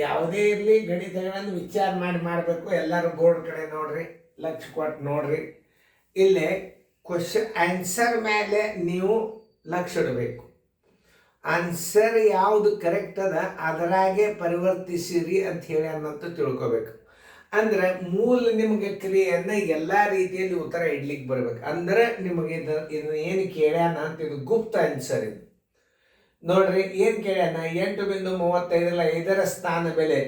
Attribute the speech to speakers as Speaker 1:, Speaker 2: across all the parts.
Speaker 1: ಯಾವುದೇ ಇರಲಿ ಗಣಿತಗಳನ್ನು ವಿಚಾರ ಮಾಡಬೇಕು. ಎಲ್ಲರೂ ಬೋರ್ಡ್ ಕಡೆ ನೋಡ್ರಿ, ಲಕ್ಷ ಕೊಟ್ಟು ನೋಡ್ರಿ. ಇಲ್ಲೇ ಕ್ವಶನ್ ಆನ್ಸರ್ ಮೇಲೆ ನೀವು ಲಕ್ಷ ಇಡಬೇಕು. ಆನ್ಸರ್ ಯಾವುದು ಕರೆಕ್ಟ್ ಅದ ಅದರಾಗೆ ಪರಿವರ್ತಿಸಿರಿ ಅಂತ ಹೇಳಿ ಅನ್ನಂತ ತಿಳ್ಕೊಬೇಕು. ಅಂದ್ರೆ ಮೂಲ ನಿಮಗೆ ಕ್ರಿಯೆಯನ್ನು ಎಲ್ಲ ರೀತಿಯಲ್ಲಿ ಉತ್ತರ ಇಡ್ಲಿಕ್ಕೆ ಬರ್ಬೇಕು. ಅಂದ್ರೆ ನಿಮಗೆ ಇದು ಏನು ಕೇಳ್ಯಾನ ಅಂತ ಇದು ಗುಪ್ತ ಆನ್ಸರ್. ಇದು ನೋಡ್ರಿ ಏನು ಕೇಳ್ಯಾನ, 8.35 5ರ ಸ್ಥಾನ ಬೆಲೆ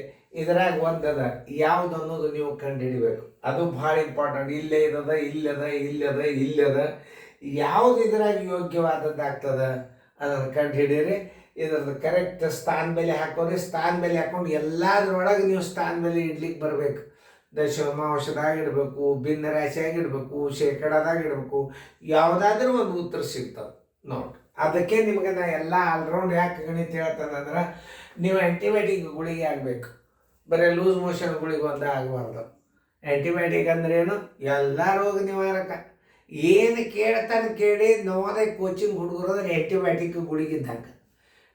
Speaker 1: ಇದರಾಗ ಒಂದದ ಯಾವ್ದು ಅನ್ನೋದು ನೀವು ಕಂಡುಹಿಡಿಬೇಕು. ಅದು ಭಾಳ ಇಂಪಾರ್ಟೆಂಟ್. ಇಲ್ಲೇ ಇರದ, ಇಲ್ಲದ, ಇಲ್ಲದ, ಇಲ್ಲದ, ಯಾವ್ದು ಇದ್ರಾಗ ಯೋಗ್ಯವಾದದ್ದಾಗ್ತದ ಅದನ್ನು ಕಂಡುಹಿಡೀರಿ. ಇದ್ರದ್ದು ಕರೆಕ್ಟ್ ಸ್ಥಾನ ಬೆಲೆ ಹಾಕೋರಿ. ಸ್ಥಾನ ಬೆಲೆ ಹಾಕೊಂಡು ಎಲ್ಲದ್ರೊಳಗೆ ನೀವು ಸ್ಥಾನ ಬೆಲೆ ಇಡ್ಲಿಕ್ಕೆ ಬರಬೇಕು. ದಶಮಾಂಶದಾಗ ಇಡಬೇಕು, ಭಿನ್ನ ರಾಶಿಯಾಗಿ ಇಡಬೇಕು, ಶೇಕಡಾದಾಗ ಇಡಬೇಕು. ಯಾವುದಾದ್ರೂ ಒಂದು ಉತ್ತರ ಸಿಗ್ತದೆ ನೋಡ್ರಿ. ಅದಕ್ಕೆ ನಿಮ್ಗೆ ನಾ ಎಲ್ಲ ಆಲ್ರೌಂಡ್ ಯಾಕೆ ಗಣಿತ ಹೇಳ್ತಾನಂದ್ರೆ, ನೀವು ಆ್ಯಂಟಿಬಯೋಟಿಕ್ ಗುಳಿಗೆ ಆಗಬೇಕು, ಬರೀ ಲೂಸ್ ಮೋಷನ್ ಗುಳಿಗೆ ಒಂದೇ ಆಗಬಾರ್ದು. ಆ್ಯಂಟಿಬಯೋಟಿಕ್ ಅಂದ್ರೇನು? ಎಲ್ಲ ರೋಗ ನಿವಾರಕ. ಏನು ಕೇಳ್ತಾನೆ ಕೇಳಿ ನವೋದಯ ಕೋಚಿಂಗ್ ಹುಡುಗರೋದ್ರೆ ಆ್ಯಂಟಿಬಯೋಟಿಕ್ ಗುಳಿಗಿದ್ದಂಗೆ.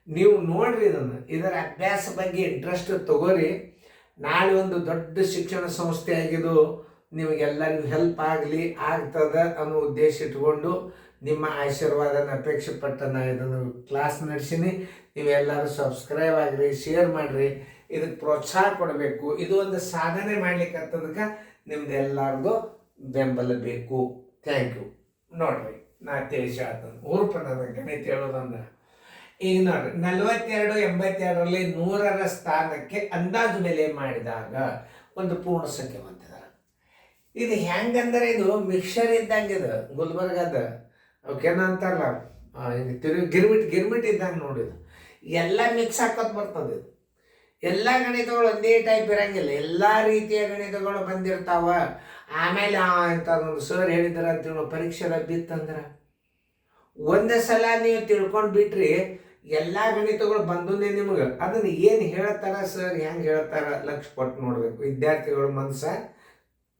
Speaker 1: ನೀವು ನೋಡ್ರಿ ಇದರ ಅಭ್ಯಾಸ ಬಗ್ಗೆ ಇಂಟ್ರೆಸ್ಟ್ ತಗೋರಿ. ನಾಳೆ ಒಂದು ದೊಡ್ಡ ಶಿಕ್ಷಣ ಸಂಸ್ಥೆ ಆಗಿದ್ದು ನಿಮಗೆಲ್ಲರಿಗೂ ಹೆಲ್ಪ್ ಆಗಲಿ, ಆಗ್ತದೆ ಅನ್ನೋ ಉದ್ದೇಶ ಇಟ್ಕೊಂಡು ನಿಮ್ಮ ಆಶೀರ್ವಾದನ ಅಪೇಕ್ಷೆ ಪಟ್ಟು ನಾನು ಇದನ್ನು ಕ್ಲಾಸ್ ನಡೆಸೀನಿ. ನೀವೆಲ್ಲರೂ ಸಬ್ಸ್ಕ್ರೈಬ್ ಆಗಿರಿ, ಶೇರ್ ಮಾಡಿರಿ, ಇದಕ್ಕೆ ಪ್ರೋತ್ಸಾಹ ಕೊಡಬೇಕು. ಇದು ಒಂದು ಸಾಧನೆ ಮಾಡ್ಲಿಕ್ಕೆ ಅಂತದಕ್ಕೆ ನಿಮ್ದು ಎಲ್ಲರಿಗೂ ಬೆಂಬಲ ಬೇಕು. Thank you. ನೋಡ್ರಿ, ನಾ ತಿಳಿಸಿ ಆತನ ಊರ್ಪ ನನಗೆ ಗಣಿತ ಹೇಳೋದಂದ್ರೆ ಈಗ ನೋಡ್ರಿ, 4282ರಲ್ಲಿ 100ರ ಸ್ಥಾನಕ್ಕೆ ಅಂದಾಜು ಬೆಲೆ ಮಾಡಿದಾಗ ಒಂದು ಪೂರ್ಣ ಸಂಖ್ಯೆ ಬಂದಿದ್ದಾರೆ. ಇದು ಹೆಂಗಂದ್ರೆ ಇದು ಮಿಕ್ಸರ್ ಇದ್ದಂಗೆ, ಇದು ಗುಲ್ಬರ್ಗದ ಅವಕ್ಕೇನ ಅಂತಾರಲ್ಲ, ಗಿರ್ಮಿಟ್ ಇದ್ದಂಗೆ ನೋಡಿದು. ಎಲ್ಲ ಮಿಕ್ಸ್ ಹಾಕೋದು ಬರ್ತದೆ. ಇದು ಎಲ್ಲ ಗಣಿತಗಳು ಒಂದೇ ಟೈಪ್ ಇರಂಗಿಲ್ಲ, ಎಲ್ಲ ರೀತಿಯ ಗಣಿತಗಳು ಬಂದಿರ್ತಾವ. ಆಮೇಲೆ ಇಂಥದ್ದೊಂದು ಸರ್ ಹೇಳಿದಾರೆ ಅಂತೇಳಿ ಪರೀಕ್ಷೆದಾಗ ಬಿತ್ತಂದ್ರೆ ಒಂದೇ ಸಲ ನೀವು ತಿಳ್ಕೊಂಡು ಬಿಟ್ರಿ ಎಲ್ಲ ಗಣಿತಗಳು ಬಂದನೇ ನಿಮಗೆ. ಅದನ್ನು ಏನು ಹೇಳ್ತಾರ ಸರ್, ಹೆಂಗೆ ಹೇಳ್ತಾರ ಲಕ್ಷ ಕೊಟ್ಟು ನೋಡ್ಬೇಕು. ವಿದ್ಯಾರ್ಥಿಗಳ ಮನಸ್ಸ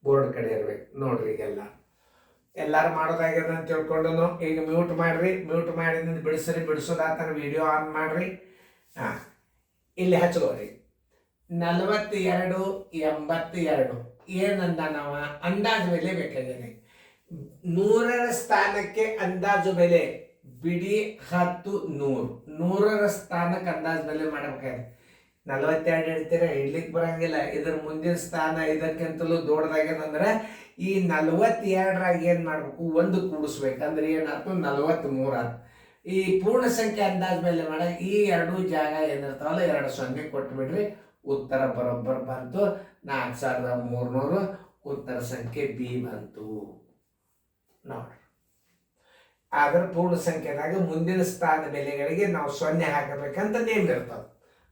Speaker 1: ಬೋರ್ಡ್ ಕಡೆ ಇರ್ಬೇಕು ನೋಡ್ರಿ. ಈಗೆಲ್ಲ ಎಲ್ಲರೂ ಮಾಡೋದಾಗ್ಯದ ಅಂತ ತಿಳ್ಕೊಂಡು ಈಗ ಮ್ಯೂಟ್ ಮಾಡಿರಿ. ಮ್ಯೂಟ್ ಮಾಡಿದಿಂದ ಬಿಡಿಸ್ರಿ. ಬಿಡಿಸೋದಾತನ ವಿಡಿಯೋ ಆನ್ ಮಾಡಿರಿ. ಹಾಂ, ಇಲ್ಲಿ ಹಚ್ಕೋರಿ. 4282 ಏನಂದ ನಾವು ಅಂದಾಜು ಬೆಲೆ ಬೇಕಾಗಿದೆ. 100ರ ಸ್ಥಾನಕ್ಕೆ ಅಂದಾಜು ಬೆಲೆ ಬಿಡಿ 10 100. 100ರ ಸ್ಥಾನಕ್ಕೆ ಅಂದಾಜು ಬೆಲೆ ಮಾಡಬೇಕಾದ್ರೆ 42 ಇಡ್ತೀರ, ಇಡ್ಲಿಕ್ಕೆ ಬರಂಗಿಲ್ಲ. ಇದ್ರ ಮುಂದಿನ ಸ್ಥಾನ ಇದಕ್ಕಿಂತಲೂ ದೊಡ್ಡದಾಗ್ಯದಂದ್ರೆ ಈ 42ರಾಗ ಏನು ಮಾಡ್ಬೇಕು, ಒಂದು ಕೂಡಿಸ್ಬೇಕು. ಅಂದ್ರೆ ಏನಾಯ್ತು, 43 ಆಯ್ತು. ಈ ಪೂರ್ಣ ಸಂಖ್ಯೆ ಅಂದಾಜು ಬೆಲೆ ಮಾಡ ಈ ಎರಡು ಜಾಗ ಏನಿರ್ತಾವಲ್ಲ 2 0 ಕೊಟ್ಟು ಬಿಡ್ರಿ. ಉತ್ತರ ಬರೋಬ್ಬರ ಬಂತು 4300. ಉತ್ತರ ಸಂಖ್ಯೆ ಬಿ ಬಂತು ನೋಡ್ರಿ. ಆದ್ರೆ ಪೂರ್ಣ ಸಂಖ್ಯೆದಾಗ ಮುಂದಿನ ಸ್ಥಾನ ಬೆಲೆಗಳಿಗೆ ನಾವು 0 ಹಾಕಬೇಕಂತ ನೇಮ್ ಇರ್ತದೆ.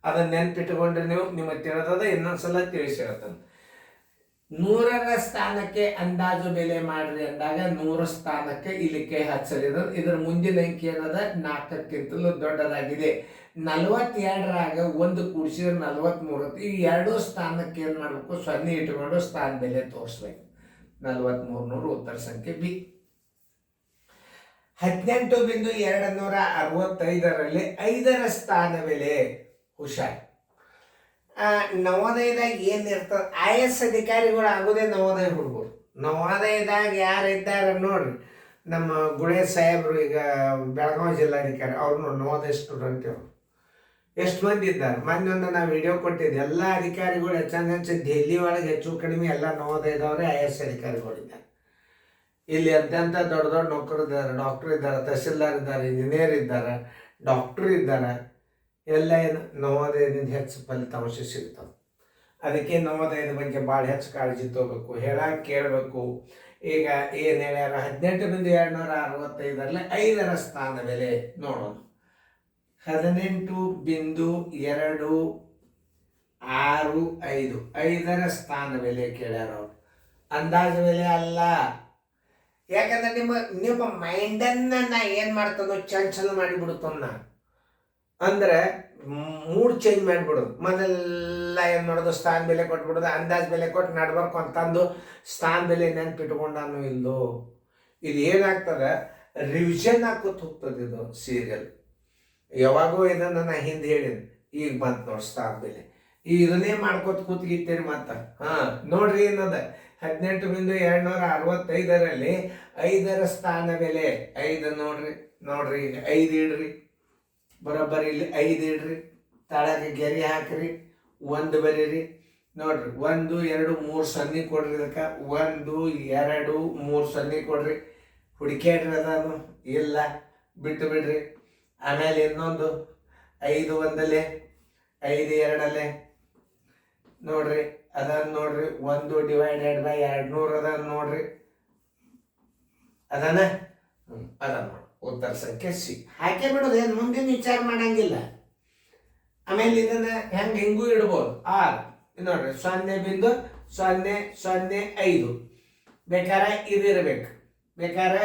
Speaker 1: ಅದನ್ನ ನೆನ್ಪಿಟ್ಟುಕೊಂಡ್ರೆ ನೀವು ನಿಮಗೆ ತಿಳಿದದ ಇನ್ನೊಂದ್ಸಲ ತಿಳಿಸಿರ್ತಾನೆ. 100ರ ಸ್ಥಾನಕ್ಕೆ ಅಂದಾಜು ಬೆಲೆ ಮಾಡ್ರಿ ಅಂದಾಗ 100 ಸ್ಥಾನಕ್ಕೆ ಇಲ್ಲಿಕ್ಕೆ ಹಚ್ಚಲಿದ. ಇದರ ಮುಂದಿನ ಅಂಕಿ ಏನದ 4ಕ್ಕಿಂತಲೂ ದೊಡ್ಡದಾಗಿದೆ. 42ರಾಗ ಒಂದು ಕೂಡಿಸಿದ್ರೆ 43. ಈ 2 ಸ್ಥಾನಕ್ಕೆ ಏನು ಮಾಡಬೇಕು, 0 ಇಟ್ಟುಕೊಂಡು ಸ್ಥಾನ ಬೆಲೆ ತೋರಿಸ್ಬೇಕು. 4300 ಉತ್ತರ ಸಂಖ್ಯೆ ಬಿ. 18.265ರಲ್ಲಿ 5ರ ಸ್ಥಾನ ಬೆಲೆ ಹುಷಾರ್. ನವೋದಯದಾಗ ಏನಿರ್ತದೆ, IAS ಅಧಿಕಾರಿಗಳು ಆಗೋದೇ ನವೋದಯ ಹುಡುಗರು. ನವೋದಯದಾಗ ಯಾರಿದ್ದಾರೆ ನೋಡ್ರಿ, ನಮ್ಮ ಗುಳೆ ಸಾಹೇಬರು ಈಗ ಬೆಳಗಾವಿ ಜಿಲ್ಲಾಧಿಕಾರಿ, ಅವ್ರು ನವೋದಯ ಸ್ಟೂಡೆಂಟ್. ಇವರು ಎಷ್ಟು ಮಂದಿ ಇದ್ದಾರೆ. ಮೊನ್ನೆ ನಾವು ವಿಡಿಯೋ ಕೊಟ್ಟಿದ್ದೆ. ಎಲ್ಲ ಅಧಿಕಾರಿಗಳು ಹೆಚ್ಚು ದೆಹಲಿ ಒಳಗೆ ಹೆಚ್ಚು ಕಡಿಮೆ ಎಲ್ಲ ನವೋದಯದವರೇ IAS ಅಧಿಕಾರಿಗಳಿದ್ದಾರೆ. ಇಲ್ಲಿ ಅತ್ಯಂತ ದೊಡ್ಡ ದೊಡ್ಡ ನೌಕರು ಇದ್ದಾರೆ, ಡಾಕ್ಟರ್ ಇದ್ದಾರೆ, ತಹಸೀಲ್ದಾರ್ ಇದ್ದಾರೆ, ಇಂಜಿನಿಯರ್ ಇದ್ದಾರೆ, ಡಾಕ್ಟರ್ ಇದ್ದಾರೆ. ಎಲ್ಲ ಏನು ನವೋದಯದಿಂದ ಹೆಚ್ಚು ಫಲಿತಾಂಶ ಸಿಗ್ತದೆ. ಅದಕ್ಕೆ ನವೋದಯದ ಬಗ್ಗೆ ಭಾಳ ಹೆಚ್ಚು ಕಾಳಜಿ ತಗೋಬೇಕು, ಹೇಳಕ್ಕೆ ಕೇಳಬೇಕು. ಈಗ ಏನು ಹೇಳ್ಯಾರ, 18.265ರಲ್ಲಿ 5ರ ಸ್ಥಾನ ಬೆಲೆ ನೋಡೋಣ. 18.265 5ರ ಸ್ಥಾನ ಬೆಲೆ ಕೇಳ್ಯಾರ ಅವ್ರು. ಅಂದಾಜು ಬೆಲೆ ಅಲ್ಲ. ಯಾಕಂದ್ರೆ ನಿಮ್ಮ ಮೈಂಡನ್ನು ನಾ ಏನು ಮಾಡ್ತದೋ ಚಂಚಲ ಮಾಡಿಬಿಡುತ್ತನ್ನ. ಅಂದ್ರೆ ಮೂಡ್ ಚೇಂಜ್ ಮಾಡಿಬಿಡೋದು. ಮೊದಲೆಲ್ಲ ಏನು ಮಾಡೋದು, ಸ್ಥಾನ ಬೆಲೆ ಕೊಟ್ಬಿಡೋದು, ಅಂದಾಜು ಬೆಲೆ ಕೊಟ್ಟು ನಡ್ಬರ್ಕು ಅಂತಂದು ಸ್ಥಾನ ಬೆಲೆ ನೆನ್ಪಿಟ್ಕೊಂಡಾನು ಇಲ್ಲೋ. ಇದು ಏನಾಗ್ತದೆ, ರಿವಿಷನ್ ಹಾಕೋತ ಹೋಗ್ತದೆ ಇದು ಸೀರಿಯಲ್. ಯಾವಾಗೋ ಇದನ್ನು ನಾ ಹಿಂದೆ ಹೇಳಿದೆ, ಈಗ ಬಂತು ನೋಡಿ ಸ್ಥಾನ ಬೆಲೆ. ಇದನ್ನೇ ಮಾಡ್ಕೋತ ಕೂತ್ಗಿತ್ತೇರಿ ಮತ್ತ ನೋಡ್ರಿ ಏನದ 18,265ರಲ್ಲಿ 5ರ ಸ್ಥಾನ ಬೆಲೆ 5 ನೋಡ್ರಿ 5 ಇಡ್ರಿ, ಬರೋಬ್ಬರಿ ಇಲ್ಲಿ 5 ಇಡ್ರಿ, ತಳಗೆ ಗೆರೆ ಹಾಕ್ರಿ, 1 ಬರೀರಿ. ನೋಡ್ರಿ 1 2 3 ಸೊನ್ನೆ ಕೊಡ್ರಿ, ಇದಕ್ಕೆ 1 2 3 ಸೊನ್ನೆ ಕೊಡ್ರಿ. ಹುಡುಕ್ಯಾಡ್ರಿ ಅದಾನು ಇಲ್ಲ ಬಿಟ್ಟು ಬಿಡ್ರಿ. ಆಮೇಲೆ ಇನ್ನೊಂದು 5 1 5 2 ನೋಡ್ರಿ ಅದನ್ನ ನೋಡ್ರಿ, 1/200 ಅದನ್ನ ನೋಡ್ರಿ, ಅದನ್ನ ನೋಡಿ ಉತ್ತರ ಸಂಖ್ಯೆ ಸಿ ಹಾಕಿ ಬಿಡೋದು. ಏನು ಮುಂದಿನ ವಿಚಾರ ಮಾಡಂಗಿಲ್ಲ. ಆಮೇಲೆ ಇದನ್ನ ಹಿಂಗೂ ಇಡ್ಬೋದು. ನೋಡ್ರಿ 0.005 ಬೇಕಾದ್ರೆ ಇದಿರ್ಬೇಕು, ಬೇಕಾದ್ರೆ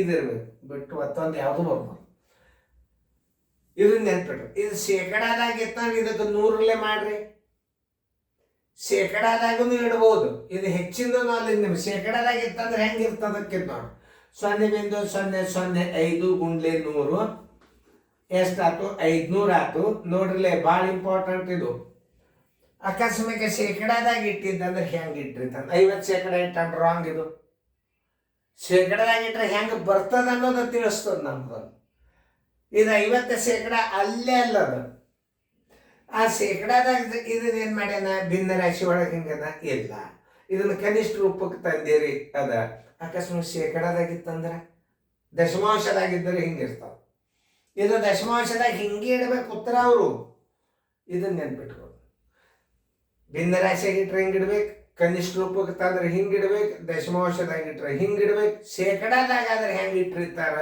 Speaker 1: ಇದಿರ್ಬೇಕು, ಬಿಟ್ಟು ಮತ್ತೊಂದು ಯಾವುದು ಬರ್ಬೋದು. ಇದನ್ನ ನೆನ್ಪಿಟ್ರು. ಇದು ಶೇಕಡಾದಾಗಿತ್ತ ಇದಕ್ಕೆ 100ರಲ್ಲೇ ಮಾಡ್ರಿ, ಶೇಕಡಾದಾಗೂ ಇಡ್ಬೋದು. ಇದು ಹೆಚ್ಚಿಂದ ಅಲ್ಲಿ ನಿಮ್ಗೆ ಶೇಕಡಾದಾಗಿತ್ತಂದ್ರೆ ಹೆಂಗಿರ್ತದಕ್ಕೆ ನೋಡಿ, 0.005 ಗುಂಡ್ಲೆ 100 ಎಷ್ಟಾಯ್ತು? 500 ಆಯ್ತು. ನೋಡ್ರಿಲೆ ಭಾಳ ಇಂಪಾರ್ಟೆಂಟ್ ಇದು. ಅಕಸ್ಮಾತ್ ಶೇಕಡಾದಾಗ ಇಟ್ಟಿದ್ದಂದ್ರೆ ಹೆಂಗೆ ಇಟ್ರಿ ತಂದು 50% ಇಟ್ಟಂದ್ರೆ ರಾಂಗ್. ಇದು ಶೇಕಡಾದಾಗ ಇಟ್ರೆ ಹೆಂಗೆ ಬರ್ತದ ಅನ್ನೋದು ತಿಳಿಸ್ತದ ನಮ್ದು. ಇದು 50% ಅಲ್ಲೇ ಅಲ್ಲದ. ಆ ಶೇಕಡಾದಾಗ ಇದನ್ನೇನು ಮಾಡ್ಯಾನ, ಭಿನ್ನ ರಾಶಿ ಒಳಗೆ ಹಿಂಗದ ಇಲ್ಲ, ಇದನ್ನ ಕನಿಷ್ಠ ರೂಪಕ್ಕೆ ತಂದೇರಿ ಅದ. ಅಕಸ್ಮಾತ್ ಶೇಕಡಾದಾಗಿತ್ತಂದ್ರೆ ದಶಮಾಂಶದಾಗಿದ್ದರೆ ಹಿಂಗಿರ್ತಾವ. ಇದು ದಶಮಾಂಶದಾಗ ಹಿಂಗೆ ಇಡ್ಬೇಕು ಉತ್ತರ ಅವರು. ಇದನ್ನ ನೆನ್ಪಿಟ್ಬೋದು. ಭಿನ್ನ ರಾಶಿಯಾಗಿಟ್ರೆ ಹಿಂಗಿಡ್ಬೇಕು, ಕನಿಷ್ಠ ರೂಪಕ್ಕೆ ತಂದ್ರೆ ಹಿಂಗಿಡ್ಬೇಕು, ದಶಮಾಂಶದಾಗಿಟ್ರೆ ಹಿಂಗಿಡ್ಬೇಕು, ಶೇಕಡಾದಾಗಾದ್ರೆ ಹೆಂಗೆ ಇಟ್ಟಿರ್ತಾರ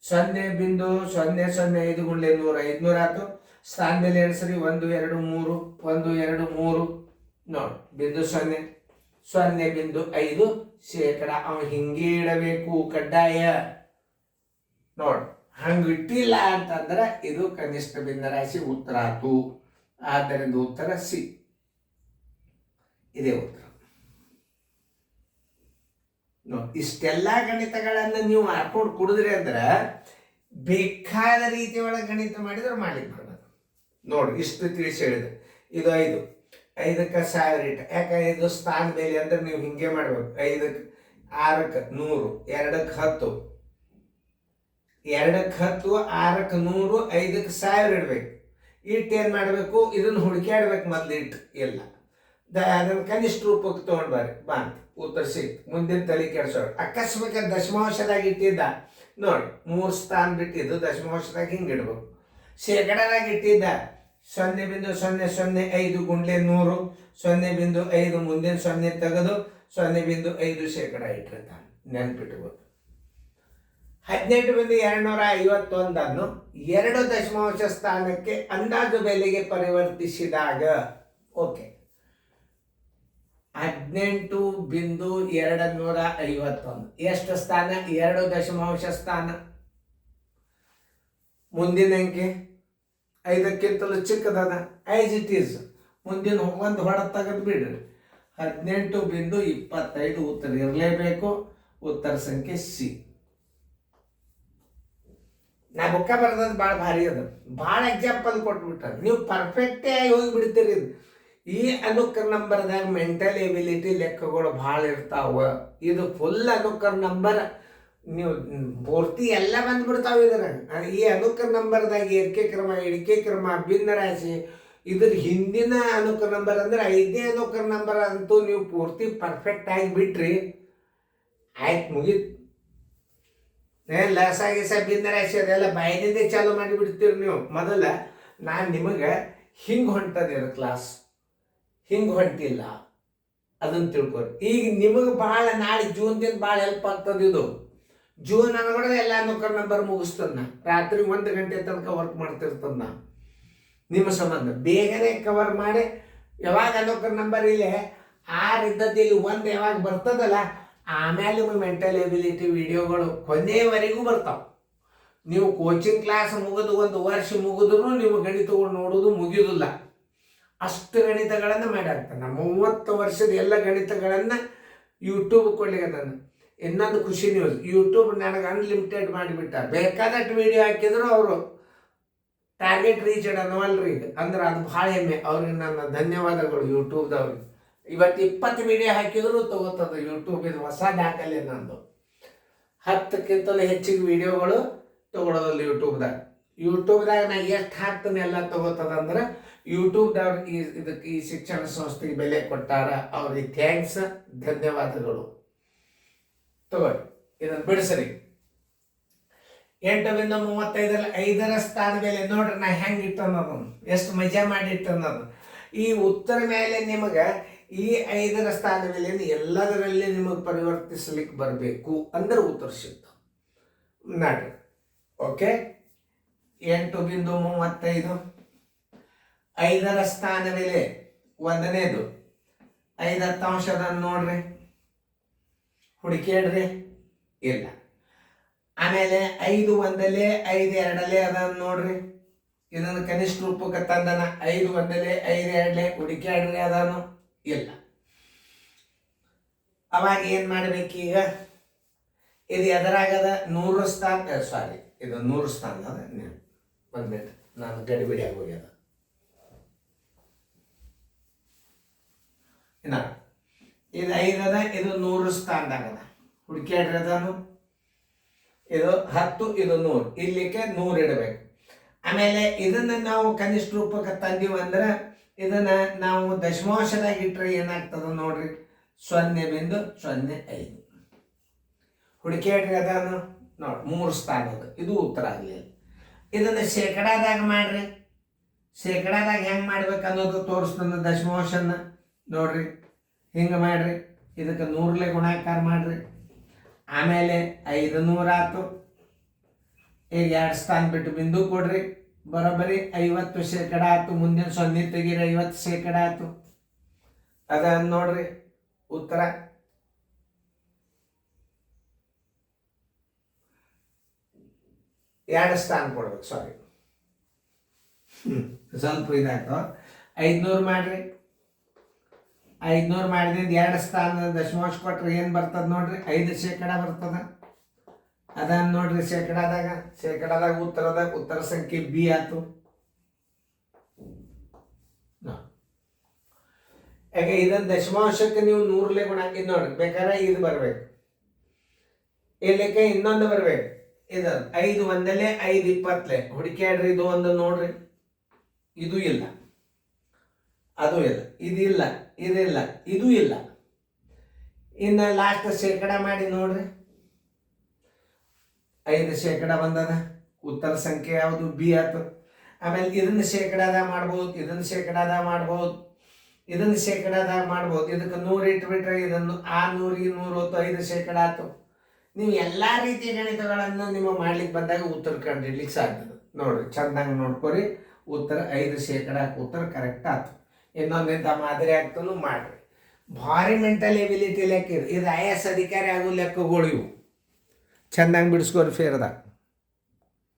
Speaker 1: 0.005 ಗುಂಡ್ಲೆ 100 500 ಆಯ್ತು. ಸ್ಥಾನದಲ್ಲಿ ಎಣಿಸ್ರಿ 1 2 3 1 2 3 ನೋಡಿ, 0.5 ಶೇಕಡ ಅವ ಹಿಂಗೆ ಇಡಬೇಕು ಕಡ್ಡಾಯ. ನೋಡಿ ಹಂಗೆ ಇಟ್ಟಿಲ್ಲ ಅಂತಂದ್ರೆ ಇದು ಕನಿಷ್ಠ ಭಿನ್ನ ರಾಶಿ ಉತ್ತರ ಆತು. ಆದ್ದರಿಂದ ಉತ್ತರ ಸಿ, ಇದೇ ಉತ್ತರ. ನೋಡಿ ಇಷ್ಟೆಲ್ಲ ಗಣಿತಗಳನ್ನು ನೀವು ಹಾಕೊಂಡು ಕುಡಿದ್ರಿ ಅಂದ್ರೆ ಬೇಕಾದ ರೀತಿ ಒಳಗೆ ಗಣಿತ ಮಾಡಿದ್ರೆ ಮಾಡ್ಲಿಕ್ಕೆ ಬರೋದು. ನೋಡಿ ಇಷ್ಟು ತಿಳಿಸಿ ಹೇಳಿದೆ. ಇದು 5ಕ್ಕೆ 1000 ಇಟ್ಟು, ಯಾಕೆ ಇದು ಸ್ಥಾನ ಬೆಲೆ ಅಂದ್ರೆ ನೀವು ಹಿಂಗೆ ಮಾಡ್ಬೇಕು. 5ಕ್ಕೆ 6ಕ್ಕೆ 100, 2ಕ್ಕೆ 10, 2ಕ್ಕೆ 10, 6ಕ್ಕೆ 100, 5ಕ್ಕೆ 1000 ಇಡ್ಬೇಕು. ಇಟ್ಟು ಏನು ಮಾಡಬೇಕು, ಇದನ್ನು ಹುಡುಕ್ಯಾಡ್ಬೇಕು. ಮೊದಲು ಇಟ್ಟು ಇಲ್ಲ ಅದನ್ನು ಕನಿಷ್ಠ ರೂಪಕ್ಕೆ ತೊಗೊಂಡ್ಬಾರಿ ಬಂತ ಉತ್ತರ ಸಿಕ್ತು. ಮುಂದಿನ ತಲೆ ಕೆಡ್ಸೋರು. ಅಕಸ್ಮಾತ್ ದಶಮಾಂಶದಾಗ ಇಟ್ಟಿದ್ದ ನೋಡಿ, 3 ಸ್ಥಾನ ಬಿಟ್ಟಿದ್ದು ದಶಮಾಂಶದಾಗ ಹಿಂಗೆ ಇಡ್ಬೇಕು. ಶೇಕಡಾದಾಗ ಇಟ್ಟಿದ್ದ 0.005 ಗುಂಡ್ಲೆ 100, 0.5 ಮುಂದಿನ 0 ತೆಗೆದು 0.5 ಶೇಕಡ ಇಟ್ಟಿರ್ತಾನೆ. ನೆನ್ಪಿಟ್ಬೋದು. 18,251 2 ದಶಮಾಂಶ ಸ್ಥಾನಕ್ಕೆ ಅಂದಾಜು ಬೆಲೆಗೆ ಪರಿವರ್ತಿಸಿದಾಗ ಓಕೆ 18,251 ಎಷ್ಟು ಸ್ಥಾನ? 2 ದಶಮಾಂಶ ಸ್ಥಾನ. ಮುಂದಿನ ಅಂಕೆ 5ಕ್ಕಿಂತಲೂ ಚಿಕ್ಕದಾದ ಆಸ್ ಇಟ್ ಈಸ್. ಮುಂದಿನ ಒಂದು ಹೊಡ ತೆಗೆದು ಬಿಡ್ರಿ. 18.25 ಉತ್ತರ ಇರಲೇಬೇಕು. ಉತ್ತರ ಸಂಖ್ಯೆ ಸಿ. ನಾ ಬುಕ್ಕ ಬರ್ದದ್ದು ಭಾಳ ಭಾರಿ ಅದ, ಭಾಳ ಎಕ್ಸಾಂಪಲ್ ಕೊಟ್ಬಿಟ್ಟ. ನೀವು ಪರ್ಫೆಕ್ಟೇ ಆಗಿ ಹೋಗಿಬಿಡ್ತೀರಿ. ಈ ಅನುಕ್ರ ನಂಬರ್ದಾಗ ಮೆಂಟಲ್ ಎಬಿಲಿಟಿ ಲೆಕ್ಕಗಳು ಭಾಳ ಇರ್ತಾವ. ಇದು ಫುಲ್ ಅನುಕ್ರ ನಂಬರ್, ನೀವು ಪೂರ್ತಿ ಎಲ್ಲ ಬಂದ್ಬಿಡ್ತಾವ ಇದ್ರಾಗ. ಈ ಅನುಕ್ರ ನಂಬರ್ದಾಗ ಏರಿಕೆ ಕ್ರಮ, ಇಳಿಕೆ ಕ್ರಮ, ಭಿನ್ನ ರಾಶಿ, ಇದ್ರ ಹಿಂದಿನ ಅನುಕ್ರ ನಂಬರ್ ಅಂದ್ರೆ 5ನೇ ಅನುಕ್ರ ನಂಬರ್ ಅಂತೂ ನೀವು ಪೂರ್ತಿ ಪರ್ಫೆಕ್ಟ್ ಆಗಿ ಬಿಟ್ರಿ ಆಯ್ತು, ಮುಗೀತು. ಲಸ ಗಿಸ ಭಿನ್ನ ರಾಶಿ ಅದೆಲ್ಲ ಬಾಯಿನಿಂದ ಚಾಲು ಮಾಡಿಬಿಡ್ತೀರಿ ನೀವು. ಮೊದಲ ನಾನು ನಿಮಗೆ ಹಿಂಗೆ ಹೊಂಟದಿರೋ ಕ್ಲಾಸ್, ಹಿಂಗೆ ಹೊಂಟಿಲ್ಲ ಅದನ್ನು ತಿಳ್ಕೊರಿ. ಈಗ ನಿಮಗೆ ಭಾಳ ನಾಳೆ ಜೂನ್ದಿಂದ ಭಾಳ ಹೆಲ್ಪ್ ಆಗ್ತದೆ. ಇದು ಜೂನ್ ಅನ್ಕೊಡೋದು ಎಲ್ಲ ಅನುಕ್ರ ನಂಬರ್ ಮುಗಿಸ್ತದ. ನಾ ರಾತ್ರಿ 1 ಗಂಟೆ ತನಕ ವರ್ಕ್ ಮಾಡ್ತಿರ್ತದ. ನಾ ನಿಮ್ಮ ಸಂಬಂಧ ಬೇಗನೆ ಕವರ್ ಮಾಡಿ, ಯಾವಾಗ ಅನುಕ್ರ ನಂಬರ್ ಇಲ್ಲೇ 6 ಇದ್ದದ್ದು ಇಲ್ಲಿ 1 ಯಾವಾಗ ಬರ್ತದಲ್ಲ, ಆಮೇಲೆ ನಿಮಗೆ ಮೆಂಟಲ್ ಎಬಿಲಿಟಿ ವಿಡಿಯೋಗಳು ಕೊನೆಯವರೆಗೂ ಬರ್ತಾವೆ. ನೀವು ಕೋಚಿಂಗ್ ಕ್ಲಾಸ್ ಮುಗಿದು 1 ವರ್ಷ ಮುಗಿದ್ರು ನೀವು ಗಣಿತಗಳು ನೋಡೋದು ಮುಗಿಯೋದಿಲ್ಲ. ಅಷ್ಟು ಗಣಿತಗಳನ್ನು ಮಾಡ್ಯಾಕ್ತಾನೆ. 30 ವರ್ಷದ ಎಲ್ಲ ಗಣಿತಗಳನ್ನು ಯೂಟ್ಯೂಬ್ ಕೊಡ್ಲಿಕ್ಕೆ ನಾನು. ಇನ್ನೊಂದು ಖುಷಿ ನ್ಯೂಸ್, ಯೂಟ್ಯೂಬ್ ನನಗೆ ಅನ್ಲಿಮಿಟೆಡ್ ಮಾಡಿಬಿಟ್ಟ. ಬೇಕಾದಷ್ಟು ವಿಡಿಯೋ ಹಾಕಿದ್ರು ಅವರು ಟಾರ್ಗೆಟ್ ರೀಚ್ಡ್ ಅನ್ನೋಲ್ರಿ ಇದು ಅಂದ್ರೆ ಅದು ಭಾಳ ಹೆಮ್ಮೆ. ಅವ್ರಿಗೆ ನನ್ನ ಧನ್ಯವಾದಗಳು ಯೂಟ್ಯೂಬ್ದವ್ರಿಗೆ. ಇವತ್ತು 20 ವಿಡಿಯೋ ಹಾಕಿದ್ರು ತಗೋತದ ಯೂಟ್ಯೂಬ್. ಇದು ಹೊಸ ದಾಖಲೆ ನಂದು. 10ಕ್ಕಿಂತಲೂ ಹೆಚ್ಚಿಗೆ ವಿಡಿಯೋಗಳು ತಗೊಳೋದಲ್ಲ ಯೂಟ್ಯೂಬ್ದಾಗ ನಾ ಎಷ್ಟು ಹಾಕ್ತಾನೆ ಎಲ್ಲ ತಗೋತದಂದ್ರೆ ಯೂಟ್ಯೂಬ್ದವ್ರು ಇದಕ್ಕೆ ಈ ಶಿಕ್ಷಣ ಸಂಸ್ಥೆಗೆ ಬೆಲೆ ಕೊಟ್ಟಾರ. ಅವ್ರಿಗೆ ಥ್ಯಾಂಕ್ಸ್, ಧನ್ಯವಾದಗಳು. ತಗೊಳ್ಳಿ ಇದನ್ನು ಬಿಡಿಸ್ರಿ. 8.35 5ರ ಸ್ಥಾನ ಮೇಲೆ ನೋಡ್ರಿ ನಾ ಹೆಂಗೆ ಇಟ್ಟನ್ನೋದು, ಎಷ್ಟು ಮಜಾ ಮಾಡಿ ಇಟ್ಟನ್ನೋದು. ಈ ಉತ್ತರ ಮೇಲೆ ನಿಮಗೆ ಈ 5ರ ಸ್ಥಾನ ಮೇಲೆ ಎಲ್ಲದರಲ್ಲಿ ನಿಮಗೆ ಪರಿವರ್ತಿಸ್ಲಿಕ್ಕೆ ಬರಬೇಕು ಅಂದ್ರೆ ಉತ್ತರ ಸಿಗ್ತದೆ ನೋಡ್ರಿ. ಓಕೆ, 8.35 5ರ ಸ್ಥಾನ ಮೇಲೆ 1ನೇದು 5/10 ನೋಡ್ರಿ, ಹುಡುಕೇಡ್ರಿ ಇಲ್ಲ. ಆಮೇಲೆ 5 1 5 2 ಅದನ್ನು ನೋಡ್ರಿ, ಇದನ್ನು ಕನಿಷ್ಠ ರೂಪಕ್ಕೆ ತಂದನ. 5 1 5 2 ಹುಡುಕ್ಯಾಡ್ರಿ ಅದನ್ನು ಇಲ್ಲ. ಅವಾಗ ಏನು ಮಾಡ್ಬೇಕೀಗ? ಇದು ಎದರಾಗದ 100 ಸ್ಥಾನ, ಸಾರಿ ಇದು 100 ಸ್ಥಾನ ಅದ. ಬಂದ್ಬಿಟ್ಟು ನಾನು ಗಡಿಬಿಡಿ ಆಗೋಗ್ಯದ. ಇನ್ನ ಇದು 5 ಅದ, ಇದು 100 ಸ್ಥಾನದಾಗದ. ಹುಡುಕ್ಯಾಡ್ರಿ ಅದನ್ನು. ಇದು 10, ಇದು 100, ಇಲ್ಲಿಕ್ಕೆ 100 ಇಡಬೇಕು. ಆಮೇಲೆ ಇದನ್ನ ನಾವು ಕನಿಷ್ಠ ರೂಪಕ್ಕೆ ತಂದೀವಿ ಅಂದ್ರೆ ಇದನ್ನ ನಾವು ದಶಮಾಂಶದಾಗ ಇಟ್ಟರೆ ಏನಾಗ್ತದ ನೋಡ್ರಿ, 0.05. ಹುಡುಕೇಡ್ರಿ ಅದನ್ನು ನೋಡಿ, 3 ಸ್ಥಾನದ. ಇದು ಉತ್ತರ ಆಗಲಿಲ್ಲ. ಇದನ್ನು ಶೇಕಡಾದಾಗ ಮಾಡ್ರಿ. ಶೇಕಡಾದಾಗ ಹೆಂಗೆ ಮಾಡ್ಬೇಕು ಅನ್ನೋದು ತೋರಿಸ್ತಂದ. ದಶಮಾಂಶನ ನೋಡ್ರಿ ಹಿಂಗೆ ಮಾಡ್ರಿ, ಇದಕ್ಕೆ 100ಲೆ ಗುಣಾಕಾರ ಮಾಡ್ರಿ. ಆಮೇಲೆ 500 ಆಯ್ತು. ಈಗ 2 ಸ್ಥಾನ ಬಿಟ್ಟು ಬಿಂದು ಕೊಡ್ರಿ. ಬರೋಬ್ಬರಿ 50% ಆಯ್ತು. ಮುಂದಿನ 0 ತೆಗೀರಿ, 50% ಆಯ್ತು. ಅದನ್ನು ನೋಡ್ರಿ ಉತ್ತರ. ಎರಡು ಸ್ಥಾನ ಕೊಡ್ಬೇಕು, ಸಾರಿ ಸ್ವಲ್ಪ ಇದಾಯ್ತು. 500 ಮಾಡ್ರಿ. 500 ಮಾಡಿದಿಂದ 2 ಸ್ಥಾನ ದಶಮಾಂಶ ಕೊಟ್ರೆ ಏನು ಬರ್ತದೆ ನೋಡ್ರಿ, 5% ಬರ್ತದ. ಅದನ್ನು ನೋಡ್ರಿ ಶೇಕಡಾದಾಗ ಉತ್ತರ ಸಂಖ್ಯೆ ಬಿ ಆಯ್ತು. ಯಾಕೆ ಇದನ್ನು ದಶಮಾಂಶಕ್ಕೆ ನೀವು 100ಲೆ ಗುಣ ಹಾಕಿದ್ ನೋಡ್ರಿ. ಬೇಕಾದ್ರೆ ಇದು ಬರ್ಬೇಕು, ಇಲ್ಲಕ್ಕೆ ಇನ್ನೊಂದು ಬರ್ಬೇಕು. ಇದು 5 1 5 20 ಹುಡುಕ್ಯಾಡ್ರಿ. ಇದು ಒಂದು ನೋಡ್ರಿ, ಇದು ಇಲ್ಲ, ಅದು ಇಲ್ಲ, ಇದಿಲ್ಲ, ಇದಿಲ್ಲ, ಇದು ಇಲ್ಲ. ಇನ್ನು ಲಾಸ್ಟ್ ಶೇಕಡ ಮಾಡಿ ನೋಡ್ರಿ, 5% ಬಂದದ. ಉತ್ತರ ಸಂಖ್ಯೆ ಯಾವುದು? ಬಿ ಆಯ್ತು. ಆಮೇಲೆ ಇದನ್ನು ಶೇಕಡಾದಾಗ ಮಾಡ್ಬೋದು, ಇದನ್ನು ಶೇಕಡಾದಾಗ ಮಾಡ್ಬೋದು, ಇದನ್ನು ಶೇಕಡಾದಾಗ ಮಾಡ್ಬೋದು. ಇದಕ್ಕೆ 100 ಇಟ್ಬಿಟ್ರೆ ಇದನ್ನು 100 5% ಆಯ್ತು. ನೀವು ಎಲ್ಲ ರೀತಿಯ ಗಣಿತಗಳನ್ನು ನಿಮ್ಮ ಮಾಡ್ಲಿಕ್ಕೆ ಬಂದಾಗ ಉತ್ತರ ಕಂಡಿಡ್ಲಿಕ್ಕೆ ಸಾಧ್ಯ. ನೋಡ್ರಿ ಚಂದಂಗೆ ನೋಡ್ಕೊರಿ. ಉತ್ತರ 5% ಉತ್ತರ ಕರೆಕ್ಟ್ ಆಯ್ತು. ಇನ್ನೊಂದಿಂತ ಮಾದರಿ ಆಗ್ತೂ ಮಾಡ್ರಿ. ಭಾರಿ ಮೆಂಟಲ್ ಎಬಿಲಿಟಿ ಲೆಕ್ಕ ಇದು. IAS ಅಧಿಕಾರಿ ಆಗೋ ಲೆಕ್ಕಗಳು ಇವು. ಚಂದಂಗೆ ಬಿಡಿಸ್ಕೋರಿ ಫೇರ್ದಾಗ.